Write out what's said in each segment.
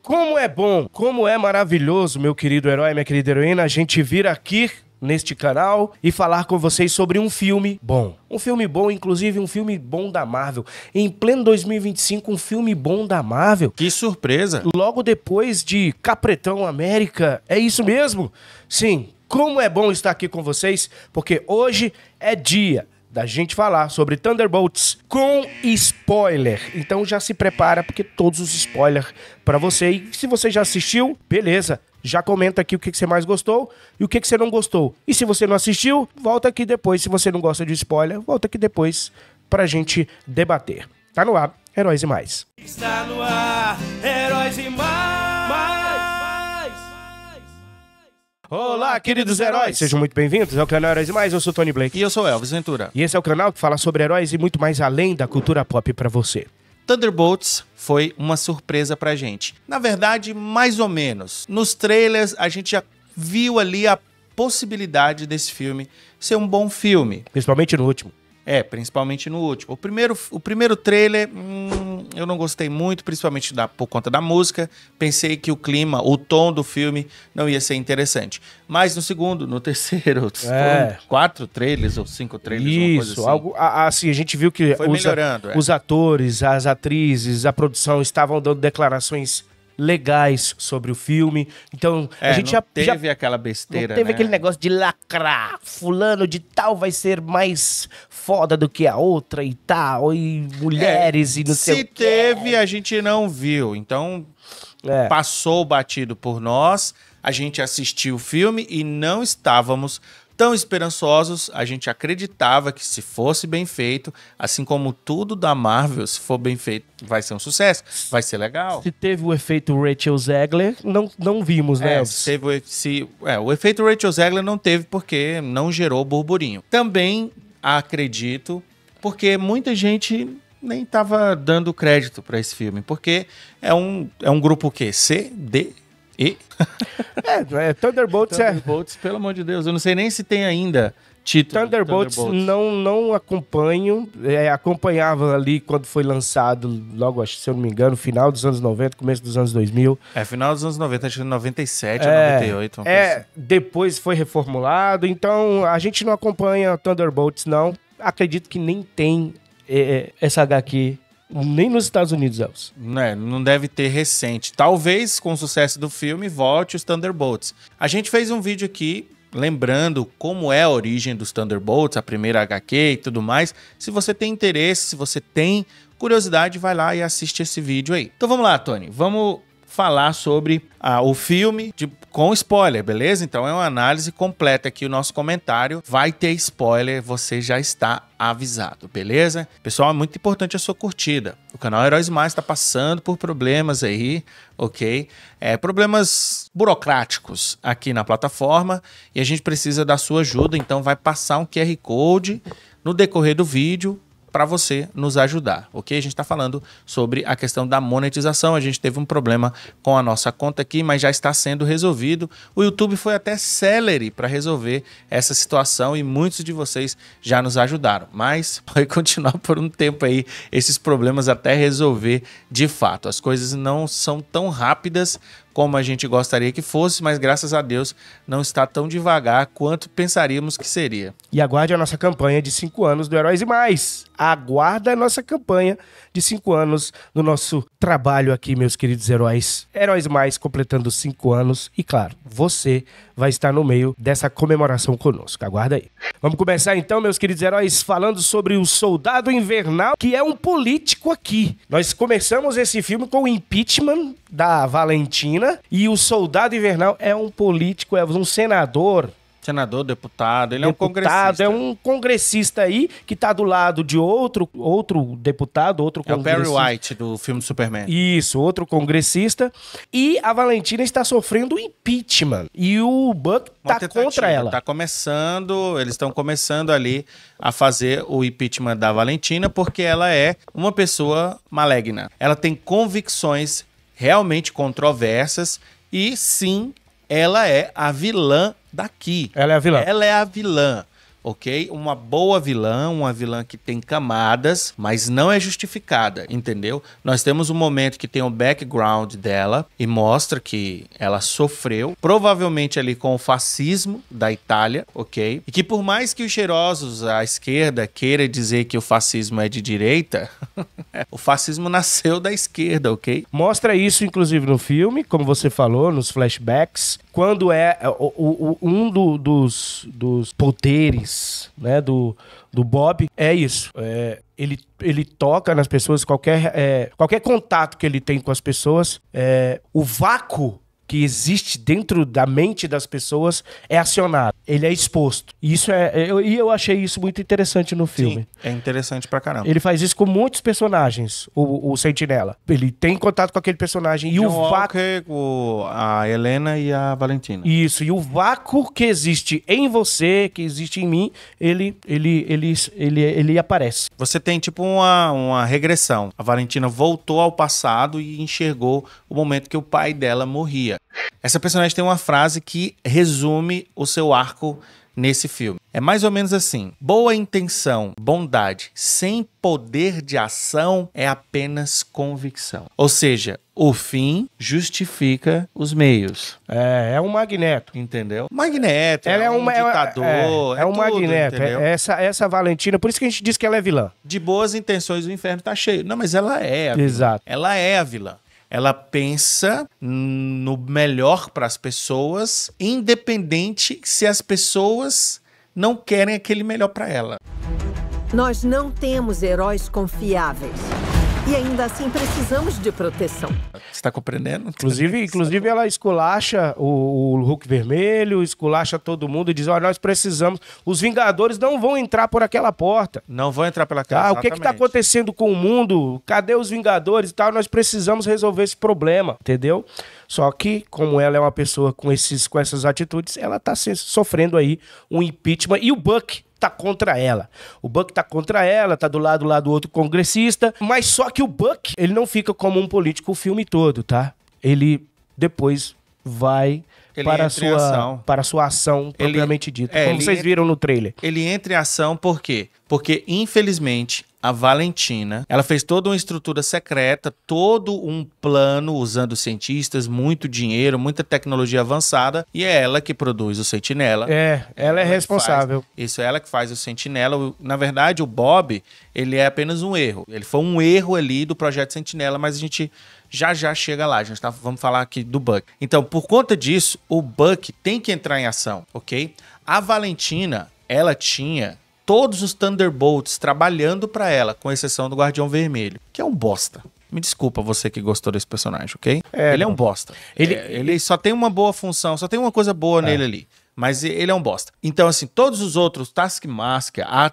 Como é bom, como é maravilhoso, meu querido herói, minha querida heroína, a gente vir aqui neste canal e falar com vocês sobre um filme bom. Um filme bom, inclusive um filme bom da Marvel. Em pleno 2025, um filme bom da Marvel. Que surpresa! Logo depois de Capretão América, é isso mesmo? Sim, como é bom estar aqui com vocês, porque hoje é dia da gente falar sobre Thunderbolts com spoiler. Então já se prepara, porque todos os spoilers pra você. E se você já assistiu, beleza. Já comenta aqui o que você mais gostou e o que você não gostou. E se você não assistiu, volta aqui depois. Se você não gosta de spoiler, volta aqui depois pra gente debater. Tá no ar, Heróis e Mais. Está no ar, Heróis e Mais. Olá, queridos heróis! Sejam muito bem-vindos ao canal Heróis e Mais. Eu sou Tony Blake. E eu sou Elvis Ventura. E esse é o canal que fala sobre heróis e muito mais além da cultura pop pra você. Thunderbolts foi uma surpresa pra gente. Na verdade, mais ou menos. Nos trailers, a gente já viu ali a possibilidade desse filme ser um bom filme. Principalmente no último. Principalmente no último. O primeiro trailer, eu não gostei muito, principalmente por conta da música. Pensei que o clima, o tom do filme não ia ser interessante. Mas no segundo, no terceiro, foram 4 trailers ou 5 trailers, isso, uma coisa assim. Algo assim, a gente viu que foi melhorando, os atores, as atrizes, a produção estavam dando declarações legais sobre o filme. Então, a gente não teve aquela besteira, não teve né? aquele negócio de lacrar. Fulano de tal vai ser mais foda do que a outra e tal, e mulheres e não sei o que. Se teve, a gente não viu. Então, passou batido por nós. A gente assistiu o filme e não estávamos tão esperançosos. A gente acreditava que se fosse bem feito, assim como tudo da Marvel, se for bem feito, vai ser um sucesso, vai ser legal. Se teve o efeito Rachel Zegler, não vimos, né? O efeito Rachel Zegler não teve porque não gerou burburinho. Também acredito porque muita gente nem estava dando crédito para esse filme, porque é um grupo que C, D, E. Thunderbolts, pelo amor de Deus, eu não sei nem se tem ainda título. Thunderbolts não acompanho, acompanhava ali quando foi lançado, logo, acho, se eu não me engano, final dos anos 90, começo dos anos 2000. Final dos anos 90, acho que 97 ou 98. Assim. Depois foi reformulado, então a gente não acompanha Thunderbolts, não. Acredito que nem tem essa HQ nem nos Estados Unidos, Elvis. Não deve ter recente. Talvez, com o sucesso do filme, volte os Thunderbolts. A gente fez um vídeo aqui, lembrando como é a origem dos Thunderbolts, a primeira HQ e tudo mais. Se você tem interesse, se você tem curiosidade, vai lá e assiste esse vídeo aí. Então vamos lá, Tony. Vamos falar sobre o filme com spoiler, beleza? Então é uma análise completa aqui, o nosso comentário vai ter spoiler, você já está avisado, beleza? Pessoal, é muito importante a sua curtida. O canal Heróis Mais está passando por problemas aí, ok? Problemas burocráticos aqui na plataforma e a gente precisa da sua ajuda, então vai passar um QR Code no decorrer do vídeo para você nos ajudar, ok? A gente está falando sobre a questão da monetização. A gente teve um problema com a nossa conta aqui, mas já está sendo resolvido. O YouTube foi até célere para resolver essa situação e muitos de vocês já nos ajudaram. Mas vai continuar por um tempo aí esses problemas até resolver de fato. As coisas não são tão rápidas como a gente gostaria que fosse, mas graças a Deus não está tão devagar quanto pensaríamos que seria. E aguarde a nossa campanha de 5 anos do Heróis e Mais. Aguarda a nossa campanha de 5 anos do nosso trabalho aqui, meus queridos heróis. Heróis e Mais completando 5 anos e, claro, você vai estar no meio dessa comemoração conosco. Aguarda aí. Vamos começar então, meus queridos heróis, falando sobre o Soldado Invernal, que é um político aqui. Nós começamos esse filme com o impeachment da Valentina e o Soldado Invernal é um político, é um senador. Senador, deputado, ele é um congressista. É um congressista aí que tá do lado de outro deputado, outro congressista. É o Perry White do filme do Superman. Isso, outro congressista. E a Valentina está sofrendo impeachment. E o Buck tá contra ela. Eles estão começando ali a fazer o impeachment da Valentina porque ela é uma pessoa maligna. Ela tem convicções realmente controversas e sim, ela é a vilã daqui. Ela é a vilã. Ela é a vilã. ok? Uma boa vilã, uma vilã que tem camadas, mas não é justificada, entendeu? Nós temos um momento que tem o background dela e mostra que ela sofreu, provavelmente ali com o fascismo da Itália, ok? E que por mais que os cheirosos à esquerda queira dizer que o fascismo é de direita, o fascismo nasceu da esquerda, ok? Mostra isso, inclusive, no filme, como você falou, nos flashbacks, quando dos poderes, né, do Bob é isso. Ele toca nas pessoas, qualquer contato que ele tem com as pessoas, o vácuo que existe dentro da mente das pessoas é acionado. Ele é exposto. Isso eu achei isso muito interessante no filme. Sim, é interessante pra caramba. Ele faz isso com muitos personagens, o Sentinela. Ele tem contato com aquele personagem e John o vácuo... Walker, a Helena e a Valentina. Isso, e o vácuo que existe em você, que existe em mim, ele aparece. Você tem tipo uma regressão. A Valentina voltou ao passado e enxergou o momento que o pai dela morria. Essa personagem tem uma frase que resume o seu arco nesse filme. É mais ou menos assim: boa intenção, bondade, sem poder de ação é apenas convicção. Ou seja, o fim justifica os meios. É um Magneto. Entendeu? Magneto, Ela é um ditador, é um tudo, Magneto. entendeu? Essa Valentina, por isso que a gente diz que ela é vilã. De boas intenções o inferno tá cheio. Não, mas ela é a vilã. Exato. Ela é a vilã. Ela pensa no melhor para as pessoas, independente se as pessoas não querem aquele melhor para ela. Nós não temos heróis confiáveis. E ainda assim precisamos de proteção. Você tá compreendendo? Inclusive ela esculacha o Hulk vermelho, esculacha todo mundo e diz: olha, nós precisamos. Os Vingadores não vão entrar por aquela porta. Não vão entrar pela casa. O que tá acontecendo com o mundo? Cadê os Vingadores e tal? Nós precisamos resolver esse problema, entendeu? Só que, como ela é uma pessoa com essas atitudes, ela tá sofrendo aí um impeachment. E o Buck tá contra ela. O Buck tá contra ela, tá do lado lá do outro congressista. Mas só que o Buck, ele não fica como um político o filme todo, tá? Ele depois vai para a sua ação propriamente dita. Como vocês viram no trailer. Ele entra em ação por quê? Porque, infelizmente, a Valentina, ela fez toda uma estrutura secreta, todo um plano usando cientistas, muito dinheiro, muita tecnologia avançada, e é ela que produz o Sentinela. Ela é responsável. Isso, é ela que faz o Sentinela. Na verdade, o Bob, ele é apenas um erro. Ele foi um erro ali do projeto Sentinela, mas a gente já chega lá. Vamos falar aqui do Buck. Então, por conta disso, o Buck tem que entrar em ação, ok? A Valentina, ela tinha todos os Thunderbolts trabalhando pra ela, com exceção do Guardião Vermelho, que é um bosta. Me desculpa você que gostou desse personagem, ok? Ele é um bosta. Ele só tem uma boa função, só tem uma coisa boa nele ali. Mas ele é um bosta. Então, assim, todos os outros, Taskmaster, a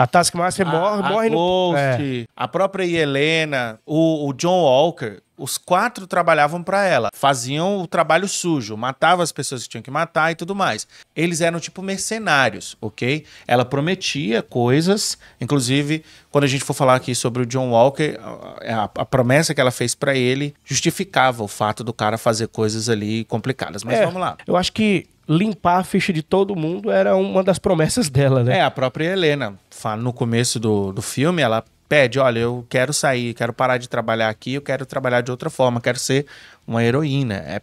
Taskmaster morre no... Ghost, a própria Helena, o John Walker, os 4 trabalhavam pra ela. Faziam o trabalho sujo, matavam as pessoas que tinham que matar e tudo mais. Eles eram tipo mercenários, ok? Ela prometia coisas, inclusive, quando a gente for falar aqui sobre o John Walker, a promessa que ela fez pra ele justificava o fato do cara fazer coisas ali complicadas. Mas vamos lá. Eu acho que limpar a ficha de todo mundo era uma das promessas dela, né? A própria Helena, no começo do filme, ela pede: olha, eu quero sair, quero parar de trabalhar aqui, eu quero trabalhar de outra forma, quero ser uma heroína.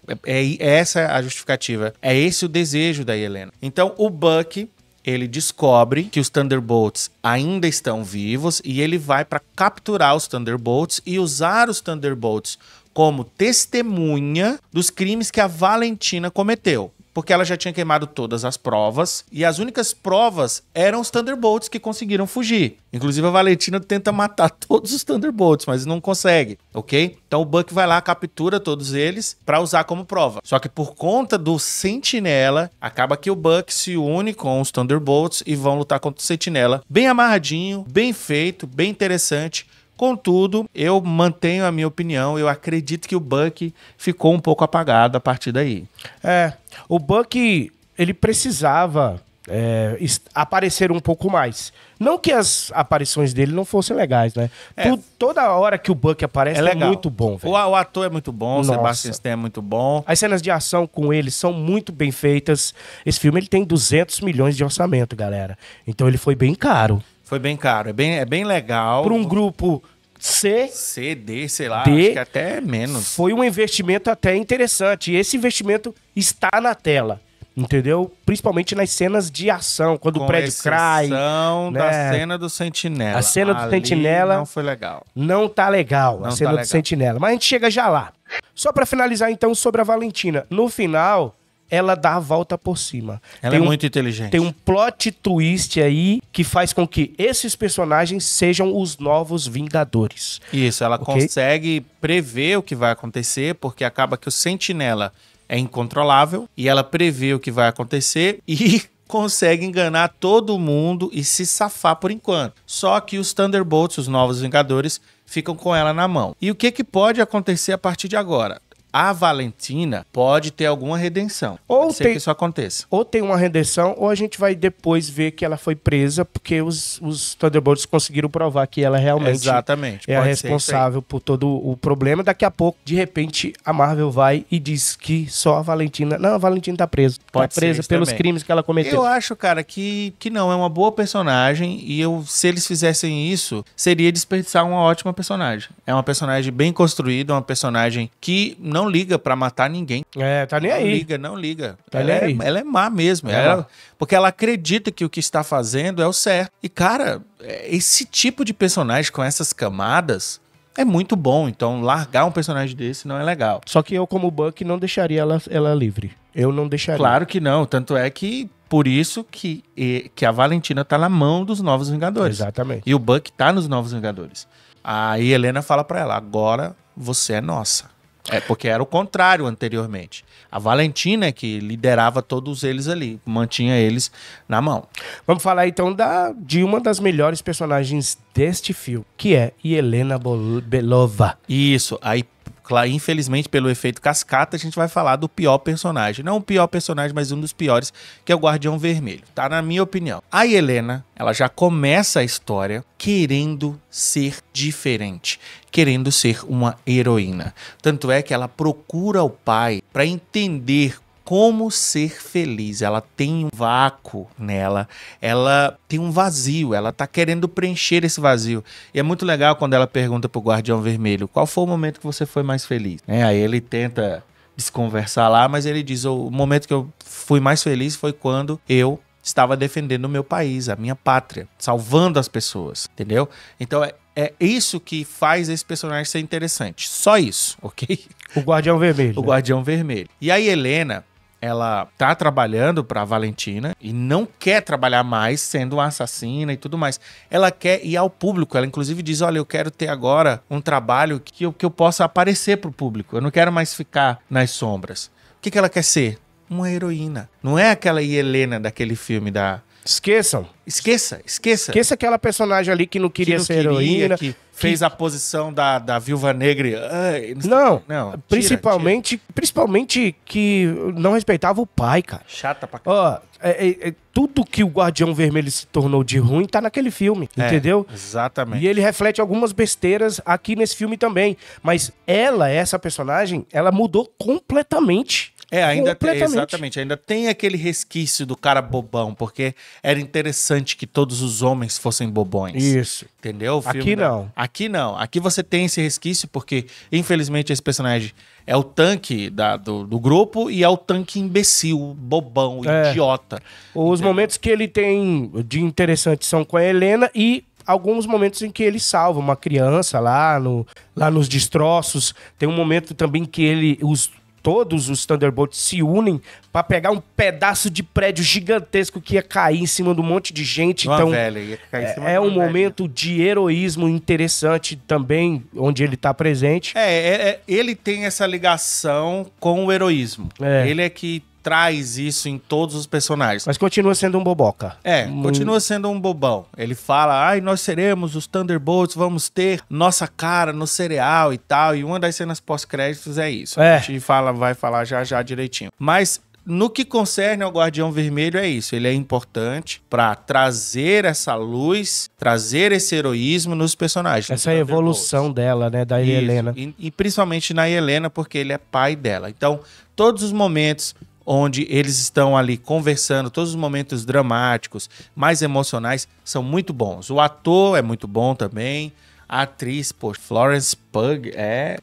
Essa a justificativa. É esse o desejo da Helena. Então, o Buck, ele descobre que os Thunderbolts ainda estão vivos e ele vai para capturar os Thunderbolts e usar os Thunderbolts como testemunha dos crimes que a Valentina cometeu. Porque ela já tinha queimado todas as provas e as únicas provas eram os Thunderbolts que conseguiram fugir. Inclusive a Valentina tenta matar todos os Thunderbolts, mas não consegue, ok? Então o Buck vai lá, captura todos eles para usar como prova. Só que por conta do Sentinela, acaba que o Buck se une com os Thunderbolts e vão lutar contra o Sentinela. Bem amarradinho, bem feito, bem interessante. Contudo, eu mantenho a minha opinião, eu acredito que o Buck ficou um pouco apagado a partir daí. O Buck, ele precisava apareceram um pouco mais. Não que as aparições dele não fossem legais, né? Toda hora que o Buck aparece é muito bom, velho. O ator é muito bom, o Nossa. Sebastian Stan é muito bom. As cenas de ação com ele são muito bem feitas. Esse filme ele tem 200 milhões de orçamento, galera. Então ele foi bem caro. Foi bem caro, é bem legal. Para um grupo C, D, sei lá, D, acho que até menos. Foi um investimento até interessante. E esse investimento está na tela. Entendeu? Principalmente nas cenas de ação, quando o prédio cai. Da cena do Sentinela. A cena do Sentinela não foi legal. Não tá legal, Não a cena tá do legal. Sentinela. Mas a gente chega já lá. Só pra finalizar então sobre a Valentina. No final, ela dá a volta por cima. Ela é muito inteligente. Tem um plot twist aí que faz com que esses personagens sejam os novos Vingadores. Isso, ela Ok? consegue prever o que vai acontecer, porque acaba que o Sentinela é incontrolável e ela prevê o que vai acontecer e consegue enganar todo mundo e se safar por enquanto. Só que os Thunderbolts, os novos Vingadores, ficam com ela na mão. E o que pode acontecer a partir de agora? A Valentina pode ter alguma redenção. Pode ser que isso aconteça. Ou tem uma redenção, ou a gente vai depois ver que ela foi presa, porque os Thunderbolts conseguiram provar que ela realmente Exatamente. é a Pode ser isso aí. responsável por todo o problema. Daqui a pouco, de repente, a Marvel vai e diz que só a Valentina... Não, a Valentina tá presa. Pode Tá ser presa isso pelos também. crimes que ela cometeu. Eu acho, cara, que não, é uma boa personagem e se eles fizessem isso, seria desperdiçar uma ótima personagem. É uma personagem bem construída, uma personagem que não liga pra matar ninguém. Tá nem Não aí. liga, não liga. Tá ela, nem aí. ela é má mesmo. Porque ela acredita que o que está fazendo é o certo. E, cara, esse tipo de personagem com essas camadas é muito bom. Então, largar um personagem desse não é legal. Só que eu, como Buck, não deixaria ela livre. Eu não deixaria. Claro que não. Tanto é que, por isso que a Valentina tá na mão dos Novos Vingadores. Exatamente. E o Buck tá nos Novos Vingadores. Aí Helena fala pra ela, agora você é nossa. Porque era o contrário anteriormente. A Valentina é que liderava todos eles ali, mantinha eles na mão. Vamos falar então de uma das melhores personagens deste filme, que é Yelena Belova. Isso, aí, infelizmente, pelo efeito cascata, a gente vai falar do pior personagem. Não o pior personagem, mas um dos piores, que é o Guardião Vermelho. Tá na minha opinião. A Helena, ela já começa a história querendo ser diferente, querendo ser uma heroína. Tanto é que ela procura o pai para entender como ser feliz. Ela tem um vácuo nela, ela tem um vazio, ela tá querendo preencher esse vazio. E é muito legal quando ela pergunta pro Guardião Vermelho, qual foi o momento que você foi mais feliz? Aí ele tenta desconversar lá, mas ele diz, o momento que eu fui mais feliz foi quando eu estava defendendo o meu país, a minha pátria, salvando as pessoas, entendeu? Então é isso que faz esse personagem ser interessante. Só isso, ok? O Guardião Vermelho. O Guardião Vermelho. E a Helena, ela tá trabalhando pra Valentina e não quer trabalhar mais sendo uma assassina e tudo mais. Ela quer ir ao público. Ela inclusive diz, olha, eu quero ter agora um trabalho que eu possa aparecer pro público. Eu não quero mais ficar nas sombras. O que ela quer ser? Uma heroína. Não é aquela Helena daquele filme da... Esqueçam. Esqueça. Esqueça aquela personagem ali que não queria ser heroína. Que fez a posição da Viúva Negra. Não, tira. principalmente que não respeitava o pai, cara. Chata pra caralho. Ó, tudo que o Guardião Vermelho se tornou de ruim tá naquele filme, entendeu? Exatamente. E ele reflete algumas besteiras aqui nesse filme também. Mas essa personagem, ela mudou completamente. Exatamente. Ainda tem aquele resquício do cara bobão, porque era interessante que todos os homens fossem bobões. Isso. Entendeu? Aqui não. Aqui não. Aqui você tem esse resquício, porque, infelizmente, esse personagem é o tanque do grupo e é o tanque imbecil, bobão, idiota. Os momentos que ele tem de interessante são com a Helena e alguns momentos em que ele salva uma criança lá nos destroços. Tem um momento também que todos os Thunderbolts se unem pra pegar um pedaço de prédio gigantesco que ia cair em cima de um monte de gente. Então, é um momento de heroísmo interessante também, onde ele tá presente. Ele tem essa ligação com o heroísmo. Ele é que traz isso em todos os personagens. Mas continua sendo um boboca. Continua sendo um bobão. Ele fala, nós seremos os Thunderbolts, vamos ter nossa cara no cereal e tal. E uma das cenas pós-créditos é isso. A gente vai falar já direitinho. Mas no que concerne ao Guardião Vermelho, é isso. Ele é importante pra trazer essa luz, trazer esse heroísmo nos personagens. Essa evolução dela, né, da Isso. Helena. E principalmente na Helena, porque ele é pai dela. Então, todos os momentos onde eles estão ali conversando, todos os momentos dramáticos, mais emocionais, são muito bons. O ator é muito bom também. A atriz, pô, Florence Pugh,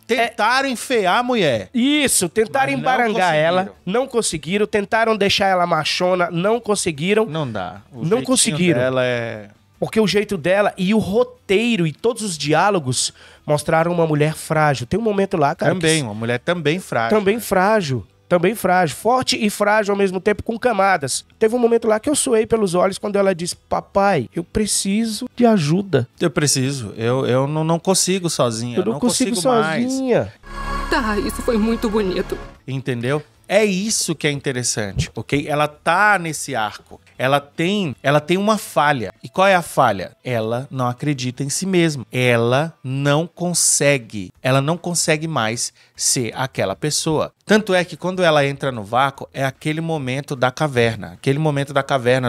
tentaram enfear a mulher. Isso, tentaram Mas não embarangar conseguiram. ela, não conseguiram. Tentaram deixar ela machona, não conseguiram. Não dá. O Não jeitinho conseguiram. dela é... Porque o jeito dela e o roteiro e todos os diálogos mostraram uma mulher frágil. Tem um momento lá, cara. Também, uma mulher também frágil. Também frágil. Também frágil. Forte e frágil ao mesmo tempo, com camadas. Teve um momento lá que eu suei pelos olhos quando ela disse: papai, eu preciso de ajuda. Eu preciso. Eu não consigo sozinha. Eu não consigo mais. sozinha. Tá, isso foi muito bonito. Entendeu? É isso que é interessante, ok? Ela tá nesse arco. Ela tem uma falha. E qual é a falha? Ela não acredita em si mesma. Ela não consegue mais ser aquela pessoa. Tanto é que quando ela entra no vácuo, é aquele momento da caverna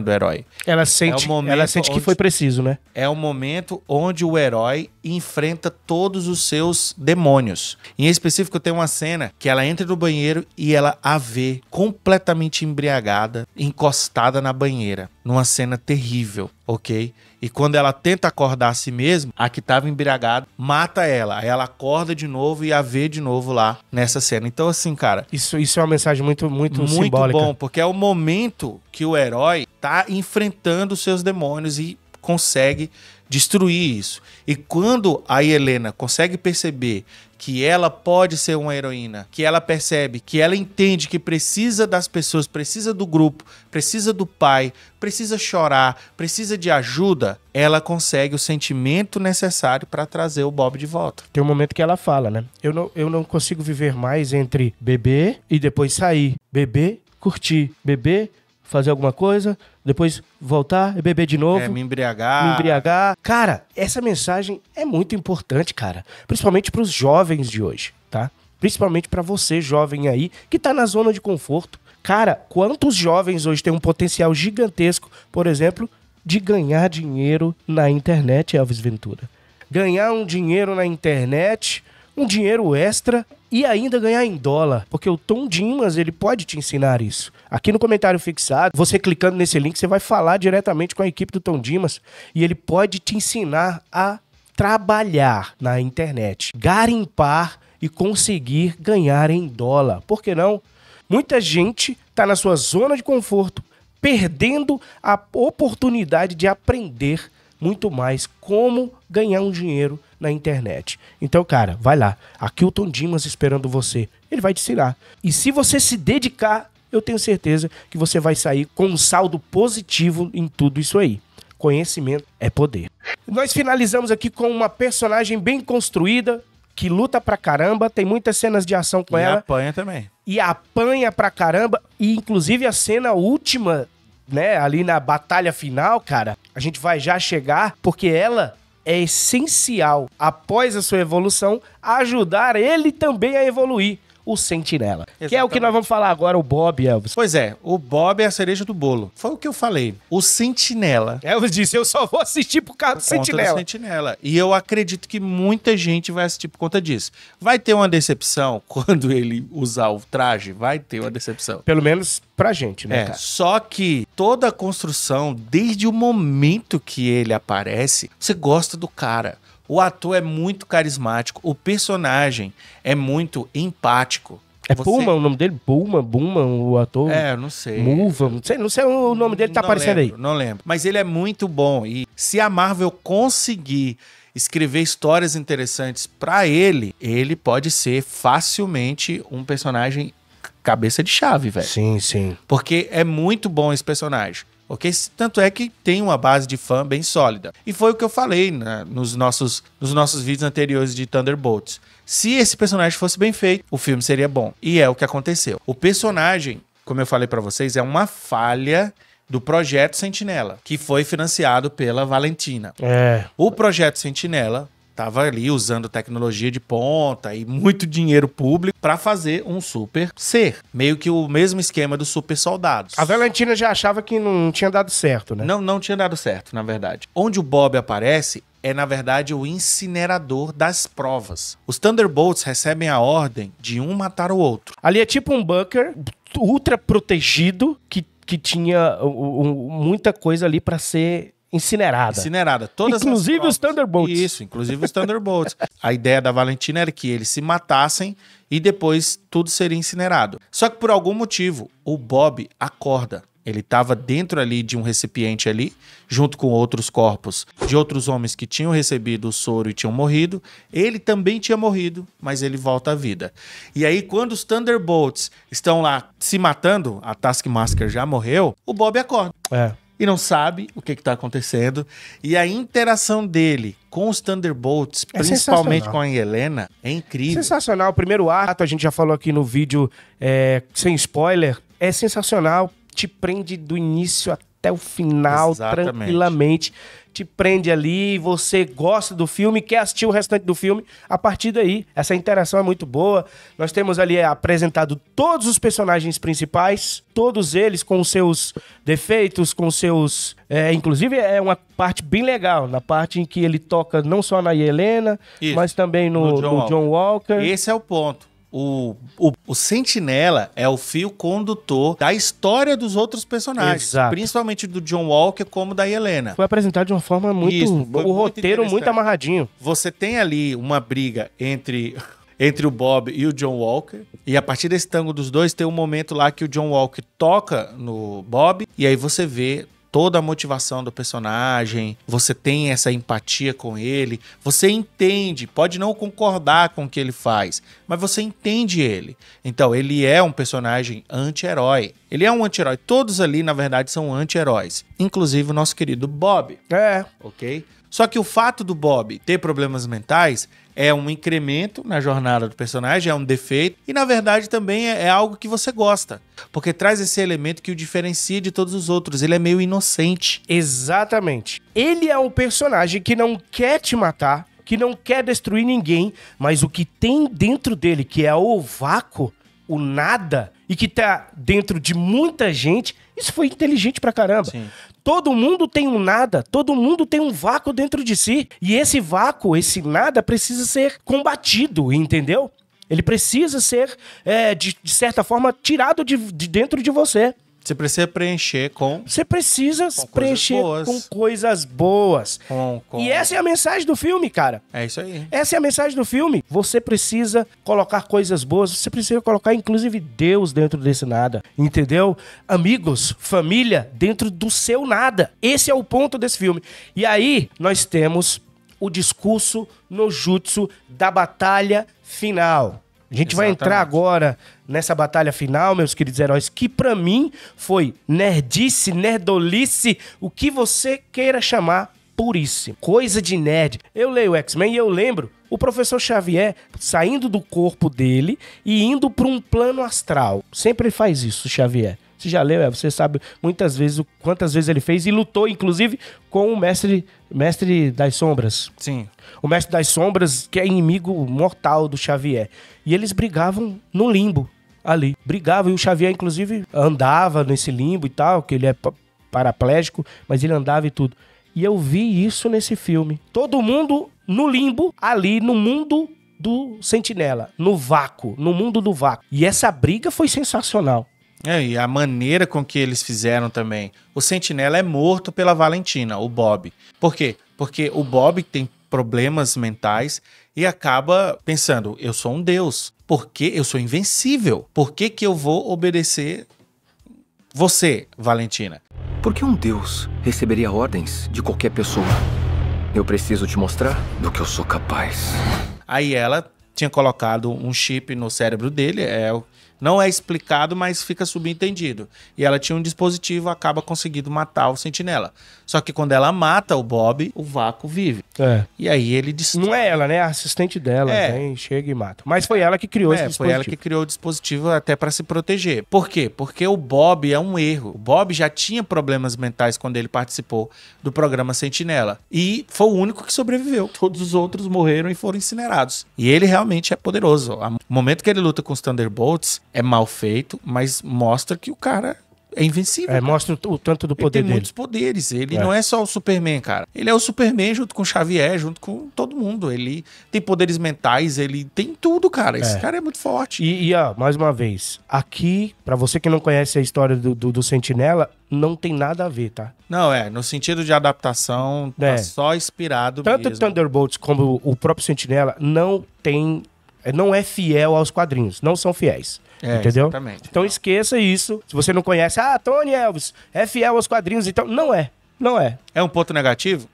do herói. Ela sente, É o momento ela sente que onde- foi preciso, né? É o momento onde o herói enfrenta todos os seus demônios. Em específico, tem uma cena que ela entra no banheiro e ela a vê completamente embriagada, encostada na banheira. Numa cena terrível, ok? E quando ela tenta acordar a si mesma, a que estava embriagada mata ela. Aí ela acorda de novo e a vê de novo lá nessa cena. Então, assim, cara, Isso é uma mensagem muito simbólica. bom, porque é o momento que o herói tá enfrentando os seus demônios e consegue destruir isso. E quando a Helena consegue perceber que ela pode ser uma heroína, que ela percebe, que ela entende que precisa das pessoas, precisa do grupo, precisa do pai, precisa chorar, precisa de ajuda, ela consegue o sentimento necessário para trazer o Bob de volta. Tem um momento que ela fala, né? Eu não consigo viver mais entre beber e depois sair. Beber, curtir. Beber, fazer alguma coisa, depois voltar e beber de novo. Me embriagar. Me embriagar. Cara, essa mensagem é muito importante, cara. Principalmente pros jovens de hoje, tá? Principalmente pra você, jovem aí, que tá na zona de conforto. Cara, quantos jovens hoje têm um potencial gigantesco, por exemplo, de ganhar dinheiro na internet, Elvis Ventura? Ganhar um dinheiro na internet, um dinheiro extra e ainda ganhar em dólar. Porque o Tom Dimas, ele pode te ensinar isso. Aqui no comentário fixado, você clicando nesse link, você vai falar diretamente com a equipe do Tom Dimas e ele pode te ensinar a trabalhar na internet, garimpar e conseguir ganhar em dólar. Por que não? Muita gente está na sua zona de conforto, perdendo a oportunidade de aprender muito mais como ganhar um dinheiro na internet. Então, cara, vai lá. Aqui o Tom Dimas esperando você. Ele vai te ensinar. E se você se dedicar, eu tenho certeza que você vai sair com um saldo positivo em tudo isso aí. Conhecimento é poder. Nós finalizamos aqui com uma personagem bem construída, que luta pra caramba, tem muitas cenas de ação com E ela. apanha também. E apanha pra caramba. E inclusive a cena última, né, ali na batalha final, cara, a gente vai já chegar, porque ela é essencial, após a sua evolução, ajudar ele também a evoluir, o Sentinela. Que é o que nós vamos falar agora, o Bob, Elvis. Pois é, o Bob é a cereja do bolo. Foi o que eu falei. O Sentinela. Elvis disse, eu só vou assistir por causa do Por conta do Sentinela. Sentinela. E eu acredito que muita gente vai assistir por conta disso. Vai ter uma decepção quando ele usar o traje? Vai ter uma decepção. Pelo menos pra gente, né, É, cara? só que toda a construção, desde o momento que ele aparece, você gosta do cara. O ator é muito carismático, o personagem é muito empático. É Puma o nome dele? Buma, o ator? É, eu não sei. Muva, não sei o nome dele, tá Não aparecendo lembro, aí. Não lembro. Mas ele é muito bom. E se a Marvel conseguir escrever histórias interessantes pra ele, ele pode ser facilmente um personagem cabeça de chave, velho. Sim, sim. Porque é muito bom esse personagem. Ok? Tanto é que tem uma base de fã bem sólida. E foi o que eu falei nos nossos vídeos anteriores de Thunderbolts. Se esse personagem fosse bem feito, o filme seria bom. E é o que aconteceu. O personagem, como eu falei pra vocês, é uma falha do Projeto Sentinela, que foi financiado pela Valentina. É. O Projeto Sentinela tava ali usando tecnologia de ponta e muito dinheiro público para fazer um super ser. Meio que o mesmo esquema dos super soldados. A Valentina já achava que não tinha dado certo, né? Não tinha dado certo, na verdade. Onde o Bob aparece é, na verdade, o incinerador das provas. Os Thunderbolts recebem a ordem de um matar o outro. Ali é tipo um bunker ultra protegido que tinha muita coisa ali pra ser incinerada. Incinerada. Todas Inclusive as provas. os Thunderbolts. Isso, inclusive os Thunderbolts. A ideia da Valentina era que eles se matassem e depois tudo seria incinerado. Só que por algum motivo, o Bob acorda. Ele estava dentro ali de um recipiente ali, junto com outros corpos de outros homens que tinham recebido o soro e tinham morrido. Ele também tinha morrido, mas ele volta à vida. E aí, quando os Thunderbolts estão lá se matando, a Taskmaster já morreu, o Bob acorda. E não sabe o que está acontecendo. E a interação dele com os Thunderbolts, principalmente com a Helena, é incrível. Sensacional. O primeiro ato, a gente já falou aqui no vídeo, sem spoiler, é sensacional. Te prende do início até o final, tranquilamente. Te prende ali, você gosta do filme, quer assistir o restante do filme. A partir daí, essa interação é muito boa. Nós temos ali apresentado todos os personagens principais, todos eles com seus defeitos, com seus... inclusive, é uma parte bem legal, na parte em que ele toca não só na Helena, mas também no John Walker. Esse é o ponto. O Sentinela é o fio condutor da história dos outros personagens. Exato. Principalmente do John Walker como da Helena. Foi apresentado de uma forma muito... o roteiro muito amarradinho. Você tem ali uma briga entre o Bob e o John Walker. E a partir desse tango dos dois, tem um momento lá que o John Walker toca no Bob. E aí você vê toda a motivação do personagem, você tem essa empatia com ele, você entende, pode não concordar com o que ele faz, mas você entende ele. Então, ele é um personagem anti-herói. Ele é um anti-herói. Todos ali, na verdade, são anti-heróis. Inclusive o nosso querido Bob. Ok? Só que o fato do Bob ter problemas mentais é um incremento na jornada do personagem, é um defeito, e na verdade também é algo que você gosta, porque traz esse elemento que o diferencia de todos os outros. Ele é meio inocente. Exatamente. Ele é um personagem que não quer te matar, que não quer destruir ninguém, mas o que tem dentro dele, que é o vácuo, o nada, e que tá dentro de muita gente, isso foi inteligente pra caramba. Sim. Todo mundo tem um nada, todo mundo tem um vácuo dentro de si. E esse vácuo, esse nada, precisa ser combatido, entendeu? Ele precisa ser, de certa forma, tirado de dentro de você. Você precisa preencher com... Você precisa preencher com coisas boas. E essa é a mensagem do filme, cara. É isso aí. Essa é a mensagem do filme. Você precisa colocar coisas boas. Você precisa colocar, inclusive, Deus dentro desse nada. Entendeu? Amigos, família, dentro do seu nada. Esse é o ponto desse filme. E aí, nós temos o discurso no jutsu da batalha final. A gente vai entrar agora nessa batalha final, meus queridos heróis, que pra mim foi nerdice, nerdolice, o que você queira chamar, puríssimo. Coisa de nerd. Eu leio o X-Men e eu lembro o professor Xavier saindo do corpo dele e indo pra um plano astral. Sempre ele faz isso, Xavier. Você já leu, você sabe muitas vezes quantas vezes ele fez e lutou, inclusive, com o mestre das sombras. Sim. O mestre das sombras, que é inimigo mortal do Xavier. E eles brigavam no limbo ali. Brigavam, e o Xavier, inclusive, andava nesse limbo e tal, que ele é paraplégico, mas ele andava e tudo. E eu vi isso nesse filme. Todo mundo no limbo, ali no mundo do Sentinela, no vácuo, no mundo do vácuo. E essa briga foi sensacional. E a maneira com que eles fizeram também. O Sentinela é morto pela Valentina, o Bob. Por quê? Porque o Bob tem problemas mentais e acaba pensando, eu sou um deus, porque eu sou invencível. Por que que eu vou obedecer você, Valentina? Por que um deus receberia ordens de qualquer pessoa? Eu preciso te mostrar do que eu sou capaz. Aí ela tinha colocado um chip no cérebro dele, não é explicado, mas fica subentendido. E ela tinha um dispositivo, acaba conseguindo matar o sentinela. Só que quando ela mata o Bob, o vácuo vive. E aí ele destrói. Não é ela, né? A assistente dela vem, chega e mata. Mas foi ela que criou esse dispositivo. Foi ela que criou o dispositivo até para se proteger. Por quê? Porque o Bob é um erro. O Bob já tinha problemas mentais quando ele participou do programa Sentinela. E foi o único que sobreviveu. Todos os outros morreram e foram incinerados. E ele realmente é poderoso. O momento que ele luta com os Thunderbolts é mal feito, mas mostra que o cara é invencível. Mostra o tanto do poder dele. Ele tem muitos poderes. Ele não é só o Superman, cara. Ele é o Superman junto com o Xavier, junto com todo mundo. Ele tem poderes mentais, ele tem tudo, cara. Esse cara é muito forte. E mais uma vez, aqui, pra você que não conhece a história do Sentinela, não tem nada a ver, tá? Não, no sentido de adaptação, tá só inspirado tanto mesmo. Tanto Thunderbolts como o próprio Sentinela não é fiel aos quadrinhos, não são fiéis. Entendeu? Exatamente. Então esqueça isso. Se você não conhece, Tony Elvis é fiel aos quadrinhos, então não é. Não é. É um ponto negativo?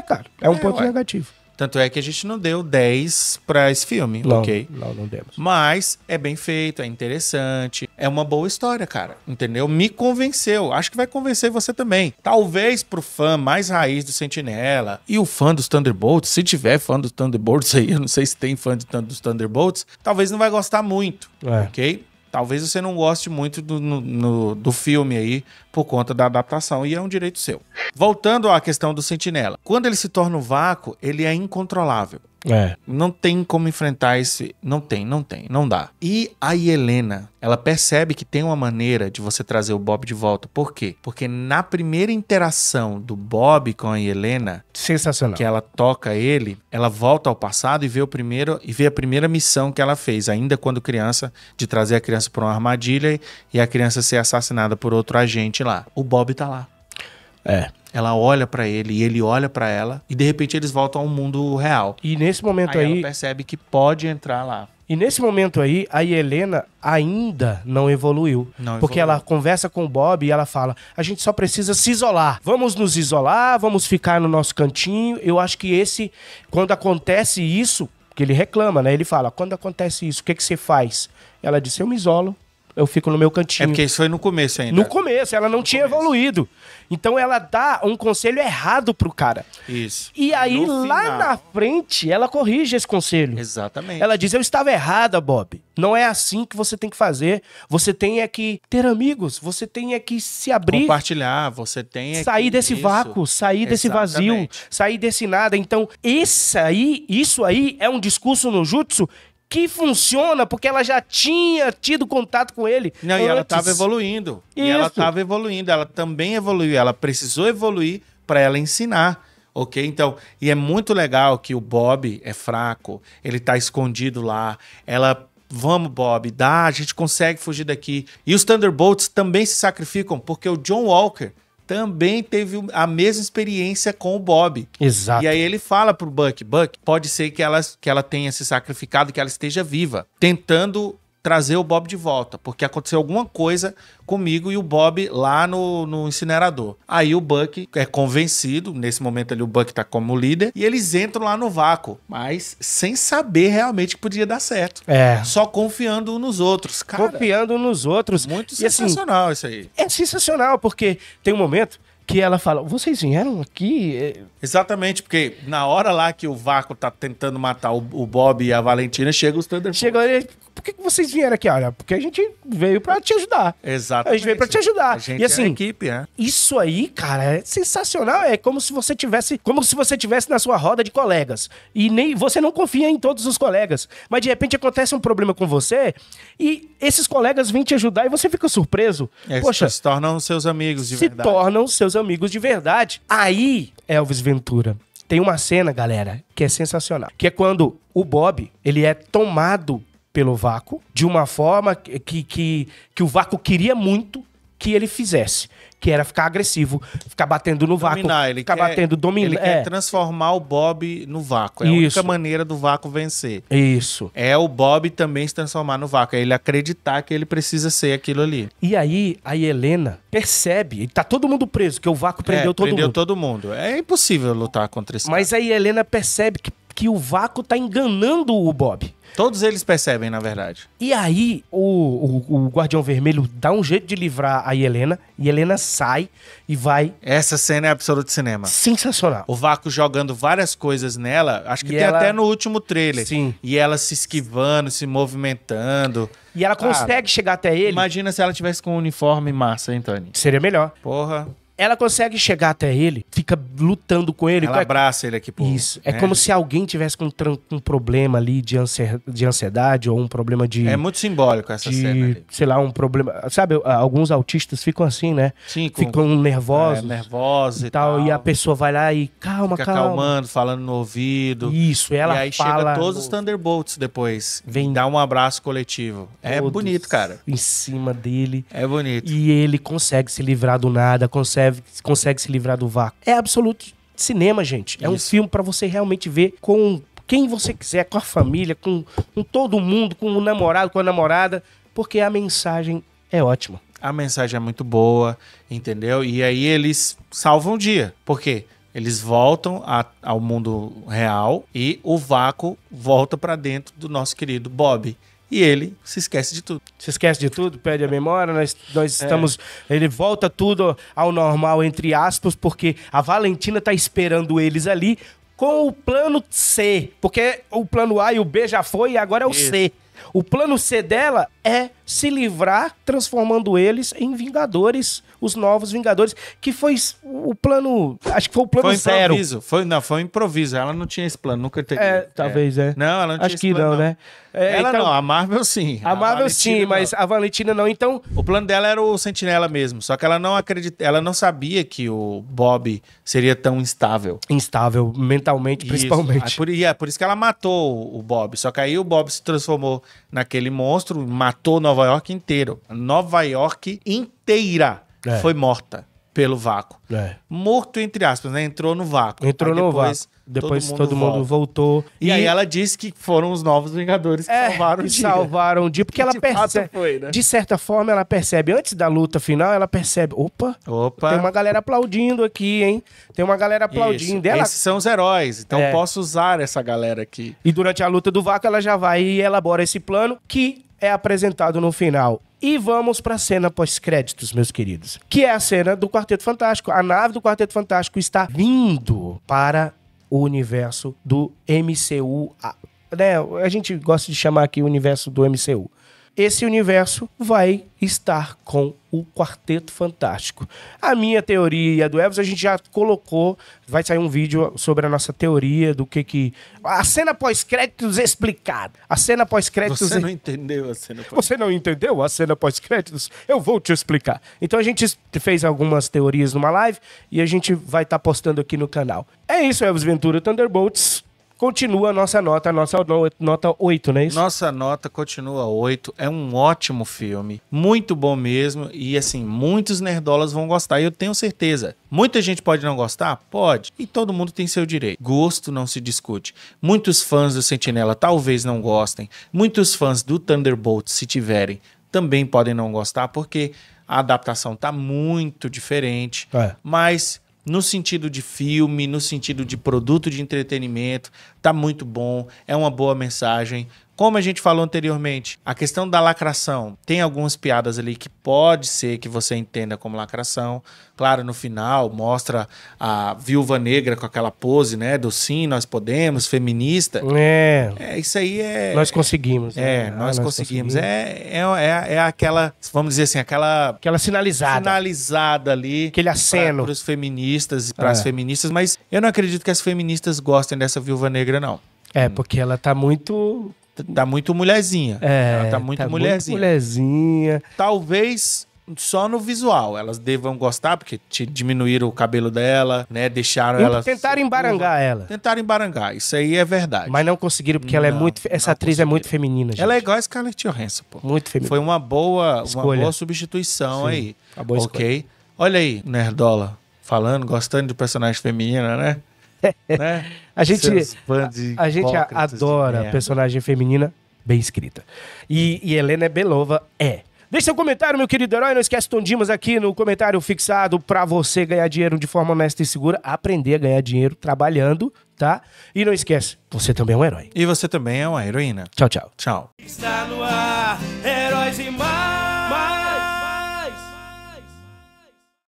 Cara. É um ponto negativo. Tanto é que a gente não deu 10 pra esse filme, não, ok? Não demos. Mas é bem feito, é interessante, é uma boa história, cara, entendeu? Me convenceu, acho que vai convencer você também. Talvez pro fã mais raiz do Sentinela e o fã dos Thunderbolts, se tiver fã dos Thunderbolts aí, eu não sei se tem fã dos Thunderbolts, talvez não vai gostar muito, ok? Talvez você não goste muito do filme aí por conta da adaptação, e é um direito seu. Voltando à questão do Sentinela. Quando ele se torna um vácuo, ele é incontrolável. Não tem como enfrentar esse... Não dá. E a Helena, ela percebe que tem uma maneira de você trazer o Bob de volta. Por quê? Porque na primeira interação do Bob com a Helena... Sensacional. Que ela toca ele, ela volta ao passado e vê a primeira missão que ela fez, ainda quando criança, de trazer a criança para uma armadilha e a criança ser assassinada por outro agente lá. O Bob tá lá. Ela olha pra ele e ele olha pra ela e de repente eles voltam ao mundo real. E nesse momento aí ela percebe que pode entrar lá. E nesse momento aí, a Helena ainda não evoluiu. Porque ela conversa com o Bob e ela fala, a gente só precisa se isolar. Vamos nos isolar, vamos ficar no nosso cantinho. Eu acho que quando acontece isso, que ele reclama, né? Ele fala, quando acontece isso, o que você faz? Ela disse, eu me isolo. Eu fico no meu cantinho. É porque isso foi no começo ainda. No começo, ela não tinha evoluído. Então ela dá um conselho errado pro cara. Isso. E aí, lá na frente, ela corrige esse conselho. Exatamente. Ela diz, eu estava errada, Bob. Não é assim que você tem que fazer. Você tem que ter amigos. Você tem que se abrir. Compartilhar. Você tem sair desse vácuo, sair desse vazio, sair desse nada. Então, isso aí é um discurso no jutsu que funciona porque ela já tinha tido contato com ele. Não, e ela estava evoluindo. Isso. E ela estava evoluindo. Ela também evoluiu. Ela precisou evoluir para ela ensinar. Ok? Então, e é muito legal que o Bob é fraco. Ele tá escondido lá. Ela... Vamos, Bob, a gente consegue fugir daqui. E os Thunderbolts também se sacrificam porque o John Walker também teve a mesma experiência com o Bob. Exato. E aí ele fala pro Buck, pode ser que ela tenha se sacrificado, que ela esteja viva, tentando trazer o Bob de volta, porque aconteceu alguma coisa comigo e o Bob lá no incinerador. Aí o Buck é convencido, nesse momento ali o Buck tá como líder, e eles entram lá no vácuo, mas sem saber realmente que podia dar certo. Só confiando uns nos outros. Cara, confiando nos outros. Muito sensacional isso aí. É sensacional, porque tem um momento que ela fala, vocês vieram aqui... Exatamente, porque na hora lá que o vácuo tá tentando matar o Bob e a Valentina, chega os Thunderbolts. Por que vocês vieram aqui? Olha, porque a gente veio pra te ajudar. Exatamente. A gente veio pra te ajudar. A gente e assim, é a equipe, isso aí, cara, é sensacional. É como se você tivesse na sua roda de colegas. E nem você não confia em todos os colegas. Mas de repente acontece um problema com você e esses colegas vêm te ajudar e você fica surpreso. Poxa, se tornam seus amigos de verdade. Se tornam seus amigos de verdade. Aí, Elvis Ventura, tem uma cena, galera, que é sensacional. Que é quando o Bob, ele é tomado pelo vácuo, de uma forma que o vácuo queria muito que ele fizesse. Que era ficar agressivo, ficar batendo no vácuo. Dominar. Ele quer transformar o Bob no vácuo. É a única maneira do vácuo vencer. Isso. É o Bob também se transformar no vácuo. É ele acreditar que ele precisa ser aquilo ali. E aí, a Helena percebe, e tá todo mundo preso, que o vácuo prendeu todo mundo. É impossível lutar contra esse Mas cara. aí a Helena percebe que o vácuo tá enganando o Bob. Todos eles percebem, na verdade. E aí, o Guardião Vermelho dá um jeito de livrar a Helena, e Helena sai e vai... Essa cena é absoluto cinema. Sensacional. O vácuo jogando várias coisas nela, acho que E tem ela- até no último trailer. Sim. E ela se esquivando, se movimentando. E ela consegue chegar até ele. Imagina se ela tivesse com um uniforme massa, hein, Tony? Seria melhor. Porra. Ela consegue chegar até ele, fica lutando com ele. Ela abraça ele aqui, pô. Isso. É como se alguém tivesse com um problema ali de ansiedade ou um problema de... É muito simbólico essa cena ali. sei lá, um problema... Sabe, alguns autistas ficam assim, né? Sim, Ficam nervosos nervosa e tal. E a pessoa vai lá e calma, fica calma. acalmando, falando no ouvido. Isso, ela e aí fala... chega todos os Thunderbolts depois. Vem- Dá um abraço coletivo. É todos bonito, cara. Em cima dele. É bonito. E ele consegue se livrar do nada, consegue se livrar do vácuo. É absoluto cinema, gente. É um Isso. filme pra você realmente ver com quem você quiser, com a família, com todo mundo, com o namorado, com a namorada, porque a mensagem é ótima. A mensagem é muito boa, entendeu? E aí eles salvam o dia. Por quê? Eles voltam ao mundo real e o vácuo volta pra dentro do nosso querido Bob. E ele se esquece de tudo. Você esquece de tudo, perde a memória, nós estamos... Ele volta tudo ao normal, entre aspas, porque a Valentina tá esperando eles ali com o plano C. Porque o plano A e o B já foi e agora é o Isso. C. O plano C dela é se livrar, transformando eles em Vingadores, os novos Vingadores, que foi o plano... Acho que foi o plano Foi zero. improviso. Foi um improviso. Ela não tinha esse plano, nunca teve. Talvez, é. Não, ela não tinha Acho esse que plano, não, né? Ela então, não, a Marvel sim. A Marvel Valentina, sim, não. mas a Valentina não. Então, O plano dela era o Sentinela mesmo, só que ela não ela não sabia que o Bob seria tão instável. instável mentalmente, principalmente. Isso. Por isso que ela matou o Bob. Só que aí o Bob se transformou naquele monstro, matou Nova York inteiro. Nova York inteira foi morta pelo vácuo. É. Morto, entre aspas, né? Entrou no vácuo. Entrou Aí no vácuo. Depois todo mundo volta. voltou. E aí ela disse que foram os novos Vingadores que salvaram o que dia. salvaram o dia, porque ela De fato percebe. foi, né? De certa forma, ela percebe, antes da luta final, ela percebe, opa, tem uma galera aplaudindo aqui, hein? Tem uma galera aplaudindo. Isso. Ela... Esses são os heróis, então É. posso usar essa galera aqui. E durante a luta do vácuo, ela já vai e elabora esse plano que é apresentado no final. E vamos pra cena pós-créditos, meus queridos. Que é a cena do Quarteto Fantástico. A nave do Quarteto Fantástico está vindo para o universo do MCU. A gente gosta de chamar aqui o universo do MCU. Esse universo vai estar com o Quarteto Fantástico. A minha teoria e a do Elvis, a gente já colocou, vai sair um vídeo sobre a nossa teoria do que... A cena pós-créditos explicada. A cena pós-créditos... Você não entendeu a cena. Você não entendeu a cena pós-créditos? Eu vou te explicar. Então a gente fez algumas teorias numa live e a gente vai estar postando aqui no canal. É isso, Elvis Ventura Thunderbolts. Continua a nossa nota 8, não é isso? Nossa nota continua 8. É um ótimo filme. Muito bom mesmo. E assim, muitos nerdolas vão gostar. E eu tenho certeza. Muita gente pode não gostar? Pode. E todo mundo tem seu direito. Gosto não se discute. Muitos fãs do Sentinela talvez não gostem. Muitos fãs do Thunderbolt, se tiverem, também podem não gostar. Porque a adaptação tá muito diferente. Mas... no sentido de filme, no sentido de produto de entretenimento, tá muito bom, é uma boa mensagem. Como a gente falou anteriormente, a questão da lacração, tem algumas piadas ali que pode ser que você entenda como lacração. Claro, no final mostra a Viúva Negra com aquela pose, né, do sim, nós podemos, feminista. Isso aí é... Nós conseguimos. Nós conseguimos. É aquela, vamos dizer assim, aquela sinalizada ali. Aquele aceno. Para os feministas e para as feministas, mas eu não acredito que as feministas gostem dessa Viúva Negra, não. Porque ela tá muito... Tá muito mulherzinha. Ela tá muito mulherzinha. Talvez só no visual elas devam gostar, porque diminuíram o cabelo dela, né? Deixaram ela... Tentaram embarangar ela. Tentaram embarangar, isso aí é verdade. Mas não conseguiram, porque ela é muito... Essa atriz é muito feminina, gente. Ela é igual a Scarlett Johansson, pô. Muito feminina. Foi uma boa substituição. Sim, aí. Uma boa ok. Olha aí, Nerdola, gostando de personagem feminina, né? Né? A gente hipócritas adora personagem feminina bem escrita. E Helena Belova Deixe seu comentário, meu querido herói. Não esquece, Tom Dimas aqui no comentário fixado pra você ganhar dinheiro de forma honesta e segura. Aprender a ganhar dinheiro trabalhando, tá? E não esquece, você também é um herói. E você também é uma heroína. Tchau, tchau. Tchau. Está no ar, Heróis e Mais.